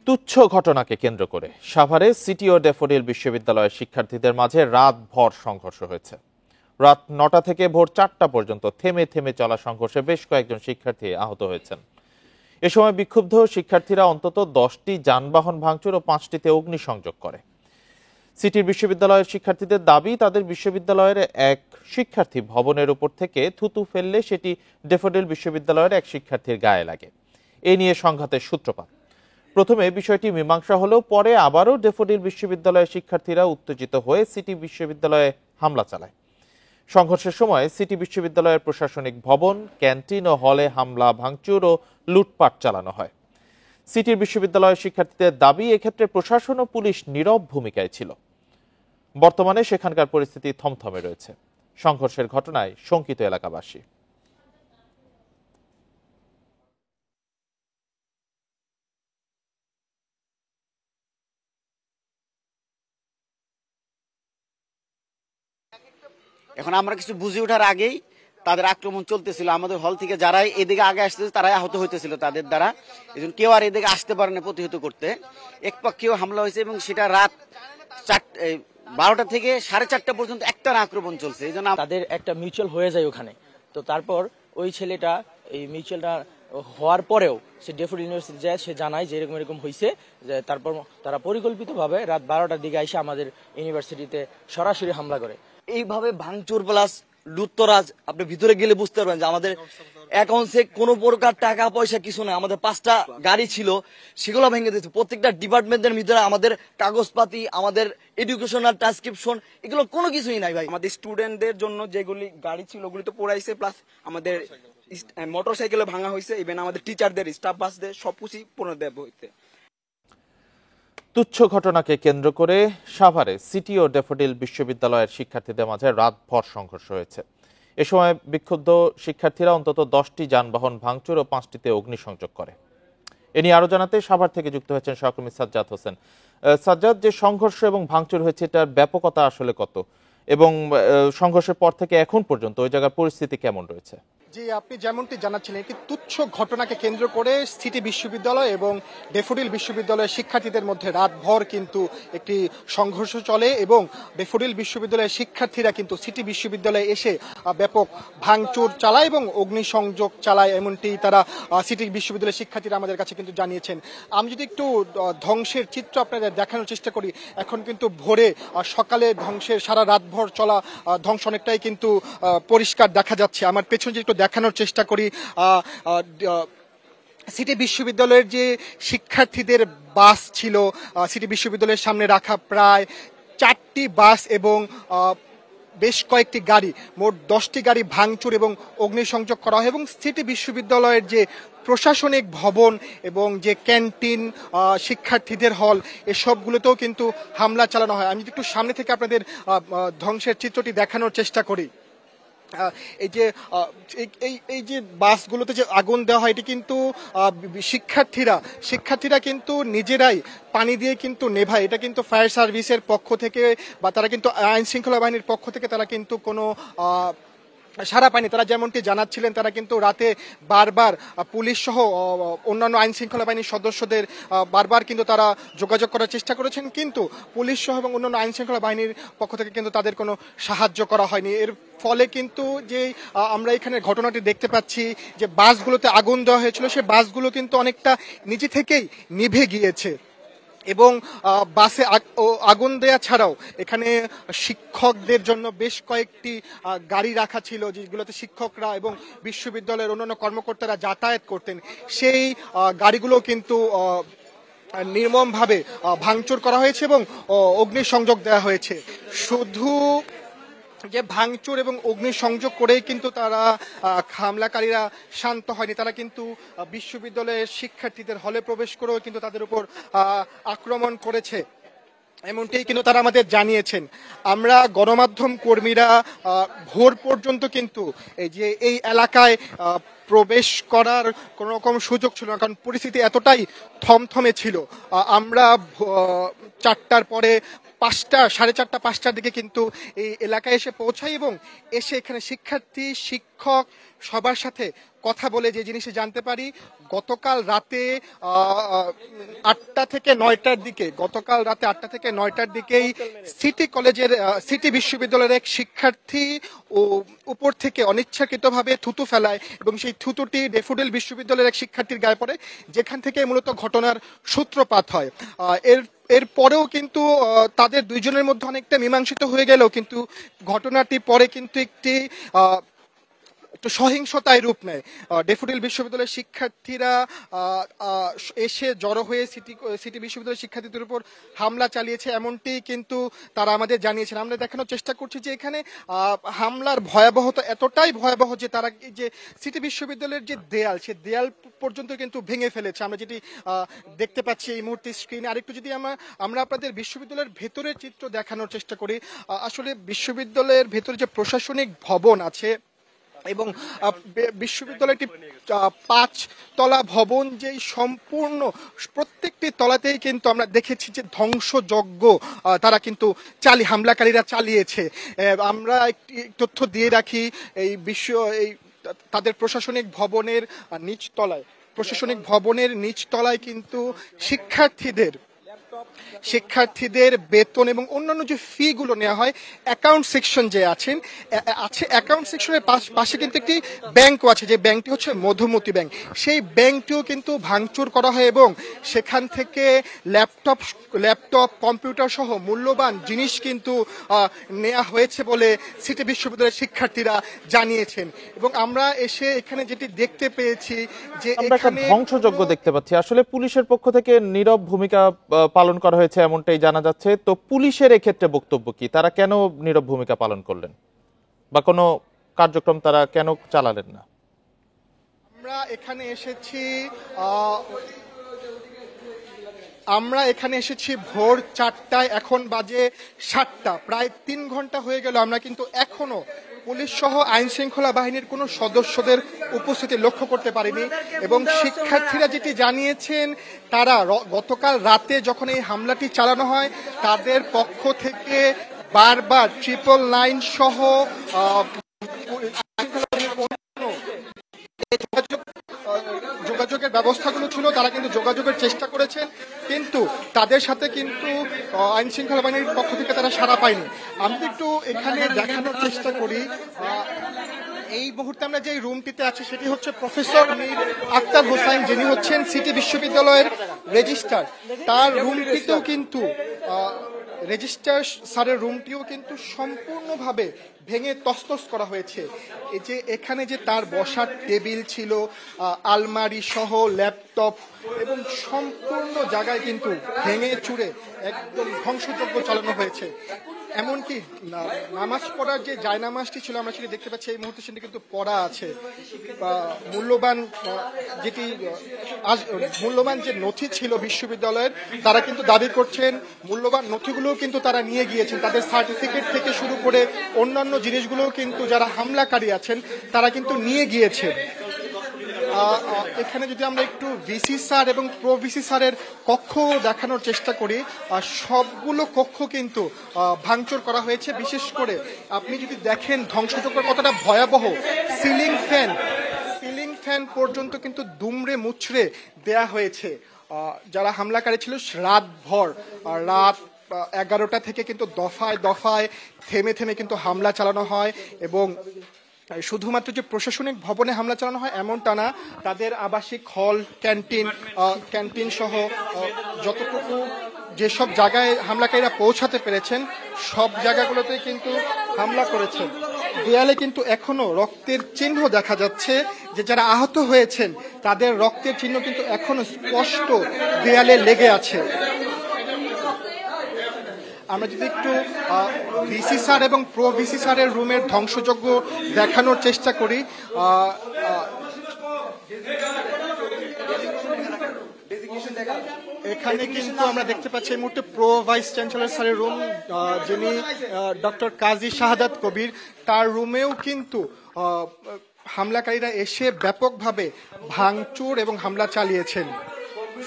তুচ্ছ ঘটনাকে কেন্দ্র করে সাভারে সিটি ও ড্যাফোডিল বিশ্ববিদ্যালয়ের শিক্ষার্থীদের মাঝে রাতভর সংঘর্ষ হয়েছে। রাত ৯টা থেকে ভোর ৪টা পর্যন্ত থেমে থেমে চলা সংঘর্ষে বেশ কয়েকজন শিক্ষার্থী আহত হয়েছেন। এ সময় বিক্ষুব্ধ শিক্ষার্থীরা অন্তত 10টি যানবাহন ভাঙচুর ও 5টিতে অগ্নিসংযোগ করে। সিটির বিশ্ববিদ্যালয়ের শিক্ষার্থীদের দাবি, তাদের বিশ্ববিদ্যালয়ের এক শিক্ষার্থী ভবনের উপর থেকে থুতু ফেললে সেটি ড্যাফোডিল বিশ্ববিদ্যালয়ের এক শিক্ষার্থীর গায়ে লাগে। এ নিয়ে সংঘাতের সূত্রপাত। প্রথমে বিষয়টি মীমাংসা হলেও পরে আবারও ড্যাফোডিল বিশ্ববিদ্যালয়ের শিক্ষার্থীরা উত্তেজিত হয়ে সিটি বিশ্ববিদ্যালয়ে হামলা চালায়। সংঘর্ষের সময় সিটি বিশ্ববিদ্যালয়ের প্রশাসনিক ভবন, ক্যান্টিন ও হলে হামলা, ভাঙচুর ও লুটপাট চালানো হয়। সিটির বিশ্ববিদ্যালয়ের শিক্ষার্থীদের দাবি, এক্ষেত্রে প্রশাসন ও পুলিশ নীরব ভূমিকায় ছিল। বর্তমানে সেখানকার পরিস্থিতি থমথমে রয়েছে। সংঘর্ষের ঘটনায় শঙ্কিত এলাকাবাসী। এখন আমরা কিছু বুঝে ওঠার আগেই তাদের আক্রমণ চলতেছিল। আমাদের হল থেকে যারাই এদিকে আগে আসতেছে তারাই আহত হইতেছিল তাদের দ্বারা। এই কেউ আর এদিকে আসতে পারে না প্রতিহত করতে। একপক্ষীয় হামলা হয়েছে এবং সেটা রাত 12টা থেকে 4:30 পর্যন্ত একটানা আক্রমণ চলছে। এই জন্য তাদের একটা মিউচুয়াল হয়ে যায় ওখানে। তো তারপর ওই ছেলেটা এই মিউচুয়ালটা হওয়ার পরেও সে ড্যাফোডিল ইউনিভার্সিটি যায়, সে জানায় যে এরকম এরকম হয়েছে। তারপর তারা পরিকল্পিতভাবে রাত 12টার দিকে এসে আমাদের ইউনিভার্সিটিতে সরাসরি হামলা করে। এইভাবে ভাঙচুর প্লাস লুটতরাজ, আপনি ভিতরে গেলে বুঝতে পারবেন যে আমাদের অ্যাকাউন্টে কোনো প্রকার টাকা পয়সা কিছু নাই। আমাদের 5টা গাড়ি ছিল, সেগুলো ভেঙে দিয়েছে। প্রত্যেকটা ডিপার্টমেন্টের ভিতরে আমাদের কাগজপাতি, আমাদের এডুকেশনাল ট্রান্সক্রিপশন, এগুলো কোনো কিছুই নাই ভাই। আমাদের স্টুডেন্টদের জন্য যেগুলি গাড়ি ছিল ওগুলি তো পোড়াইছে, প্লাস আমাদের মোটরসাইকেলে ভাঙা হয়েছে, ইভেন আমাদের টিচারদের, স্টাফ বাসদের সবকিছু পুনর্দেব হইতে। তুচ্ছ ঘটনাকে কেন্দ্র করে সাভারে সিটি ও ড্যাফোডিল বিশ্ববিদ্যালয়ের শিক্ষার্থীদের মাঝে রাতভর সংঘর্ষ হয়েছে। এ সময় বিক্ষুব্ধ শিক্ষার্থীরা অন্তত 10টি যানবাহন ভাঙচুর ও 5টিতে অগ্নিসংযোগ করে। এ নিয়ে আরো জানাতে সাভার থেকে যুক্ত হয়েছেন সহকর্মী সাজ্জাদ হোসেন। সাজ্জাদ, যে সংঘর্ষ এবং ভাঙচুর হয়েছে এটার ব্যাপকতা আসলে কত, এবং সংঘর্ষের পর থেকে এখন পর্যন্ত ওই জায়গার পরিস্থিতি কেমন রয়েছে? জি, আপনি যেমনটি জানাচ্ছিলেন, একটি তুচ্ছ ঘটনাকে কেন্দ্র করে সিটি বিশ্ববিদ্যালয় এবং ড্যাফোডিল বিশ্ববিদ্যালয়ের শিক্ষার্থীদের মধ্যে রাতভর কিন্তু একটি সংঘর্ষ চলে এবং ড্যাফোডিল বিশ্ববিদ্যালয়ের শিক্ষার্থীরা কিন্তু সিটি বিশ্ববিদ্যালয়ে এসে ব্যাপক ভাঙচুর চালায় এবং অগ্নিসংযোগ চালায়, এমনটি তারা সিটি বিশ্ববিদ্যালয়ের শিক্ষার্থীরা আমাদের কাছে কিন্তু জানিয়েছেন। আমি যদি একটু ধ্বংসের চিত্র আপনাদের দেখানোর চেষ্টা করি, এখন কিন্তু ভোরে সকালে ধ্বংসের সারা রাতভর চলা ধ্বংস অনেকটাই কিন্তু পরিষ্কার দেখা যাচ্ছে। আমার পেছনে যে একটু দেখানোর চেষ্টা করি, সিটি বিশ্ববিদ্যালয়ের যে শিক্ষার্থীদের বাস ছিল, সিটি বিশ্ববিদ্যালয়ের সামনে রাখা প্রায় 4টি বাস এবং বেশ কয়েকটি গাড়ি, মোট 10টি গাড়ি ভাঙচুর এবং অগ্নিসংযোগ করা হয় এবং সিটি বিশ্ববিদ্যালয়ের যে প্রশাসনিক ভবন এবং যে ক্যান্টিন, শিক্ষার্থীদের হল, এসবগুলোতেও কিন্তু হামলা চালানো হয়। আমি একটু সামনে থেকে আপনাদের ধ্বংসের চিত্রটি দেখানোর চেষ্টা করি। এই যে বাসগুলোতে যে আগুন দেওয়া হয়, এটি কিন্তু শিক্ষার্থীরা কিন্তু নিজেরাই পানি দিয়ে কিন্তু নেভায়। এটা কিন্তু ফায়ার সার্ভিসের পক্ষ থেকে বা তারা কিন্তু আইন শৃঙ্খলা বাহিনীর পক্ষ থেকে তারা কিন্তু কোনো সারা পায়নি। তারা যেমনটি জানাচ্ছিলেন, তারা কিন্তু রাতে বারবার পুলিশ সহ অন্যান্য আইন শৃঙ্খলা বাহিনীর সদস্যদের বারবার কিন্তু তারা যোগাযোগ করার চেষ্টা করেছেন, কিন্তু পুলিশ সহ এবং অন্যান্য আইন শৃঙ্খলা বাহিনীর পক্ষ থেকে কিন্তু তাদের কোনো সাহায্য করা হয়নি। এর ফলে কিন্তু যে আমরা এখানে ঘটনাটি দেখতে পাচ্ছি, যে বাসগুলোতে আগুন দেওয়া হয়েছিল, সে বাসগুলো কিন্তু অনেকটা নিজে থেকেই নিভে গিয়েছে এবং বাসে আগুন দেয়া ছাড়াও এখানে শিক্ষকদের জন্য বেশ কয়েকটি গাড়ি রাখা ছিল, যেগুলোতে শিক্ষকরা এবং বিশ্ববিদ্যালয়ের অন্যান্য কর্মকর্তারা যাতায়াত করতেন। সেই গাড়িগুলো কিন্তু নির্মমভাবে ভাঙচুর করা হয়েছে এবং অগ্নিসংযোগ দেওয়া হয়েছে। শুধু যে ভাঙচুর এবং অগ্নিসংযোগ করেই কিন্তু তারা হামলাকারীরা শান্ত হয়নি, তারা কিন্তু বিশ্ববিদ্যালয়ের শিক্ষার্থীদের হলে প্রবেশ করেও কিন্তু তাদের উপর আক্রমণ করেছে, এমনটাই কিন্তু তারা আমাদের জানিয়েছেন। আমরা গণমাধ্যম কর্মীরা ভোর পর্যন্ত কিন্তু এই এলাকায় প্রবেশ করার কোনো রকম সুযোগ ছিল না, কারণ পরিস্থিতি এতটাই থমথমে ছিল। আমরা 4টার পরে 4:30-5টার দিকে কিন্তু এই এলাকায় এসে পৌঁছাই এবং এসে এখানে শিক্ষার্থী, শিক্ষক সবার সাথে কথা বলে যে জিনিসে জানতে পারি, গতকাল রাতে 8টা থেকে 9টার দিকে সিটি বিশ্ববিদ্যালয়ের এক শিক্ষার্থী ও উপর থেকে অনিচ্ছাকৃতভাবে থুতু ফেলায় এবং সেই থুতুটি ড্যাফোডিল বিশ্ববিদ্যালয়ের এক শিক্ষার্থীর গায়ে পড়ে, যেখান থেকে মূলত ঘটনার সূত্রপাত হয়। এরপরেও কিন্তু তাদের দুইজনের মধ্যে অনেকটা মীমাংসিত হয়ে গেলেও কিন্তু ঘটনাটি পরে কিন্তু একটু সহিংসতায় রূপ নেয়। ড্যাফোডিল বিশ্ববিদ্যালয়ের শিক্ষার্থীরা এসে জড়ো হয়ে সিটি বিশ্ববিদ্যালয়ের শিক্ষার্থীদের উপর হামলা চালিয়েছে, এমনটি কিন্তু তারা আমাদের জানিয়েছেন। আমরা দেখানোর চেষ্টা করছি যে এখানে হামলার ভয়াবহতা এতটাই ভয়াবহ যে তারা যে সিটি বিশ্ববিদ্যালয়ের যে দেয়াল, সে দেয়াল পর্যন্ত কিন্তু ভেঙে ফেলেছে। আমরা যেটি দেখতে পাচ্ছি এই মুহূর্তে স্ক্রিনে। আরেকটু যদি আমরা আপনাদের বিশ্ববিদ্যালয়ের ভেতরের চিত্র দেখানোর চেষ্টা করি, আসলে বিশ্ববিদ্যালয়ের ভেতরে যে প্রশাসনিক ভবন আছে এবং বিশ্ববিদ্যালয়টি 5 তলা ভবন, যেই সম্পূর্ণ প্রত্যেকটি তলাতেই কিন্তু আমরা দেখেছি যে ধ্বংসযজ্ঞ তারা কিন্তু হামলাকারীরা চালিয়েছে। আমরা একটি তথ্য দিয়ে রাখি, এই তাদের প্রশাসনিক ভবনের নিচতলায় কিন্তু শিক্ষার্থীদের বেতন এবং অন্যান্য যে ফি গুলো নেওয়া হয়, অ্যাকাউন্ট সেকশন যে আছে অ্যাকাউন্ট সেকশনের পাশে কিন্তু একটি ব্যাংকও আছে, যে ব্যাংকটি হচ্ছে মধুমতি ব্যাংক। সেই ব্যাংকটিও কিন্তু ভাঙচুর করা হয় এবং সেখান থেকে ল্যাপটপ কম্পিউটার সহ মূল্যবান জিনিস কিন্তু নেওয়া হয়েছে বলে সিটি বিশ্ববিদ্যালয়ের শিক্ষার্থীরা জানিয়েছেন। এবং আমরা এসে এখানে যেটি দেখতে পেয়েছি যে এখানে ধ্বংসযজ্ঞ দেখতে পাচ্ছি। আসলে পুলিশের পক্ষ থেকে নীরব ভূমিকা পালন করা হয়েছে এমনটাই জানা যাচ্ছে। তো পুলিশের এক্ষেত্রে বক্তব্য কি? তারা কেন নীরব ভূমিকা পালন করলেন বা কোনো কার্যক্রম তারা কেন চালালেন না? আমরা এখানে এসেছি ভোর 4টায়, এখন বাজে 7টা, প্রায় 3 ঘন্টা হয়ে গেল। আমরা কিন্তু এখনো পুলিশ সহ আইন শৃঙ্খলা বাহিনীর কোনো সদস্যদের উপস্থিতি লক্ষ্য করতে পারিনি। এবং শিক্ষার্থীরা যেটি জানিয়েছেন, তারা গতকাল রাতে যখন এই হামলাটি চালানো হয়, তাদের পক্ষ থেকে বারবার 999 সহ যোগাযোগের ব্যবস্থাগুলো ছিল, তারা কিন্তু যোগাযোগের চেষ্টা করেছেন, কিন্তু তাদের সাথে কিন্তু আইন শৃঙ্খলা বাহিনীর পক্ষ থেকে তারা সাড়া পায়নি। আমি একটু এখানে দেখানোর চেষ্টা করি, এই মুহূর্তে আমরা যে রুমটিতে আছি সেটি হচ্ছে প্রফেসর মীর আক্তার হোসাইন, যিনি হচ্ছেন সিটি বিশ্ববিদ্যালয়ের রেজিস্ট্রার। তার রুমটিতেও কিন্তু রেজিস্ট্রার স্যারের রুমটিও কিন্তু সম্পূর্ণভাবে ভেঙে তছনছ করা হয়েছে। এই যে এখানে যে তার বসার টেবিল ছিল, আলমারি সহ ল্যাপটপ এবং সম্পূর্ণ জায়গায় কিন্তু ভেঙে চুরে একদম ধ্বংসযজ্ঞ চালানো হয়েছে। এমনকি নামাজ পড়ার যে জায়নামাজটি ছিল, আমরা সেটি দেখতে পাচ্ছি এই মুহূর্তে সেটি কিন্তু পড়া আছে। মূল্যবান যে নথি ছিল বিশ্ববিদ্যালয়ের, তারা কিন্তু দাবি করছেন মূল্যবান নথিগুলো কিন্তু তারা নিয়ে গিয়েছেন। তাদের সার্টিফিকেট থেকে শুরু করে অন্যান্য জিনিসগুলো কিন্তু যারা হামলাকারী আছেন তারা কিন্তু নিয়ে গিয়েছেন। এখানে যদি আমরা একটু ভিসি স্যার এবং প্রো ভিসি স্যারের কক্ষ দেখানোর চেষ্টা করি, সবগুলো কক্ষ কিন্তু ভাঙচুর করা হয়েছে। বিশেষ করে আপনি যদি দেখেন ধ্বংসযজ্ঞ কতটা ভয়াবহ, সিলিং ফ্যান পর্যন্ত কিন্তু দুমড়ে মুচড়ে দেয়া হয়েছে। যারা হামলাকারী ছিল রাত 11টা থেকে কিন্তু দফায় থেমে কিন্তু হামলা চালানো হয়। এবং শুধুমাত্র যে প্রশাসনিক ভবনে হামলা চালানো হয় এমনটা না, তাদের আবাসিক হল, ক্যান্টিন সহ যতটুকু যেসব জায়গায় হামলাকারীরা পৌঁছাতে পেরেছেন সব জায়গাগুলোতে কিন্তু হামলা করেছেন। দেয়ালে কিন্তু এখনো রক্তের চিহ্ন দেখা যাচ্ছে, যে যারা আহত হয়েছেন তাদের রক্তের চিহ্ন কিন্তু এখনো স্পষ্ট দেয়ালে লেগে আছে। আমরা যদি একটু ভিসি স্যার এবং প্রো ভিসি স্যারের রুমের ধ্বংসযজ্ঞ দেখানোর চেষ্টা করি, এখানে কিন্তু আমরা দেখতে পাচ্ছি এই মুহূর্তে প্রো ভাইস চ্যান্সেলর স্যারের রুম, যিনি ডক্টর কাজী শাহাদাত কবির, তার রুমেও কিন্তু হামলাকারীরা এসে ব্যাপকভাবে ভাঙচুর এবং হামলা চালিয়েছেন।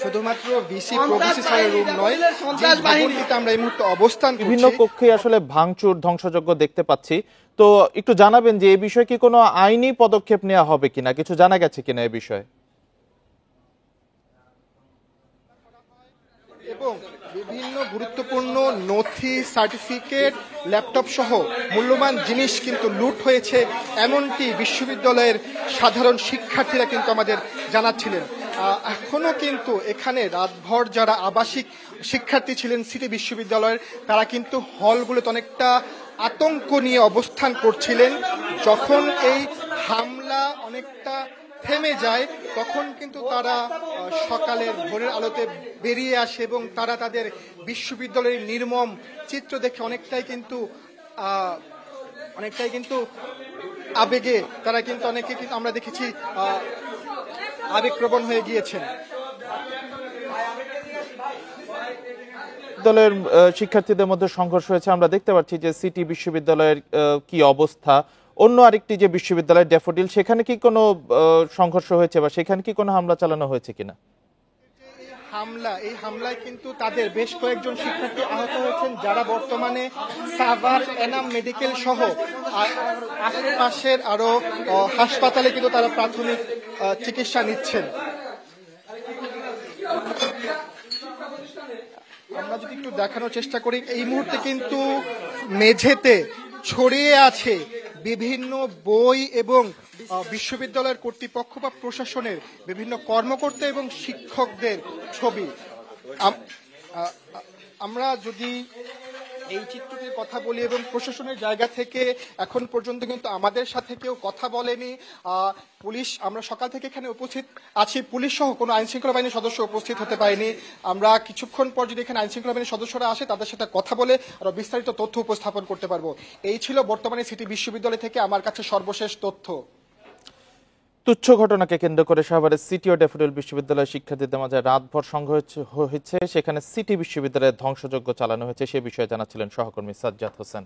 শুধুমাত্র ভিসি প্রভিসি স্যারের রুম নয়, যে ভবনটিতে আমরা এই মুহূর্তে অবস্থান বিভিন্ন করছি, কক্ষে আসলে ভাঙচুর ধ্বংসযজ্ঞ দেখতে পাচ্ছি। তো একটু জানাবেন যে এই বিষয়ে কি কোনো আইনি পদক্ষেপ নেওয়া হবে কিনা, কিছু জানা গেছে কিনা এই বিষয়ে? এবং বিভিন্ন গুরুত্বপূর্ণ নথি, সার্টিফিকেট, ল্যাপটপ সহ মূল্যবান জিনিস কিন্তু লুট হয়েছে, এমনটি বিশ্ববিদ্যালয়ের সাধারণ শিক্ষার্থীরা কিন্তু আমাদের জানাচ্ছিলেন। এখনো কিন্তু এখানে রাতভর যারা আবাসিক শিক্ষার্থী ছিলেন সিটি বিশ্ববিদ্যালয়ের, তারা কিন্তু হলগুলোতে অনেকটা আতঙ্ক নিয়ে অবস্থান করছিলেন। যখন এই হামলা অনেকটা থেমে যায় তখন কিন্তু তারা সকালের ভোরের আলোতে বেরিয়ে আসে এবং তারা তাদের বিশ্ববিদ্যালয়ের নির্মম চিত্র দেখে অনেকটাই কিন্তু আবেগে তারা কিন্তু অনেকে কিন্তু আমরা দেখেছি আবেগপ্রবণ হয়ে গিয়েছেন। বিশ্ববিদ্যালয়ের শিক্ষার্থীদের মধ্যে সংঘর্ষ হয়েছে, আমরা দেখতে পাচ্ছি যে সিটি বিশ্ববিদ্যালয়ের কি অবস্থা। অন্য আরেকটি যে বিশ্ববিদ্যালয় ড্যাফোডিল, সেখানে কি কোনো সংঘর্ষ হয়েছে বা সেখানে কি কোনো হামলা চালানো হয়েছে কিনা? এই হামলায় কিন্তু তাদের বেশ কয়েকজন শিক্ষার্থী আহত হয়েছেন, যারা বর্তমানে সাভার এনাম মেডিকেল সহ আশেপাশের আরো হাসপাতালে কিন্তু তারা প্রাথমিক চিকিৎসা নিচ্ছেন। আমরা যদি একটু দেখানোর চেষ্টা করি, এই মুহূর্তে কিন্তু মেঝেতে ছড়িয়ে আছে বিভিন্ন বই এবং বিশ্ববিদ্যালয়ের কর্তৃপক্ষ বা প্রশাসনের বিভিন্ন কর্মকর্তা এবং শিক্ষকদের ছবি। আমরা যদি এই চিত্রটির কথা বলি এবং প্রশাসনের জায়গা থেকে এখন পর্যন্ত কিন্তু আমাদের সাথে কেউ কথা বলেনি। পুলিশ, আমরা সকাল থেকে এখানে উপস্থিত আছি, পুলিশ সহ কোনো আইন শৃঙ্খলা বাহিনীর সদস্য উপস্থিত হতে পারেনি। আমরা কিছুক্ষণ পর যদি এখানে আইন শৃঙ্খলা বাহিনীর সদস্যরা আসে, তাদের সাথে কথা বলে আরো বিস্তারিত তথ্য উপস্থাপন করতে পারবো। এই ছিল বর্তমানে সিটি বিশ্ববিদ্যালয় থেকে আমার কাছে সর্বশেষ তথ্য। তুচ্ছ ঘটনাকে কেন্দ্র করে সাভারের সিটি ও ড্যাফোডিল বিশ্ববিদ্যালয়ের শিক্ষার্থীদের মাঝে রাতভর সংঘর্ষ হয়েছে, সেখানে সিটি বিশ্ববিদ্যালয়ের ধ্বংসযজ্ঞ চালানো হয়েছে, সে বিষয়ে জানাচ্ছিলেন সহকর্মী সাজ্জাদ হোসেন।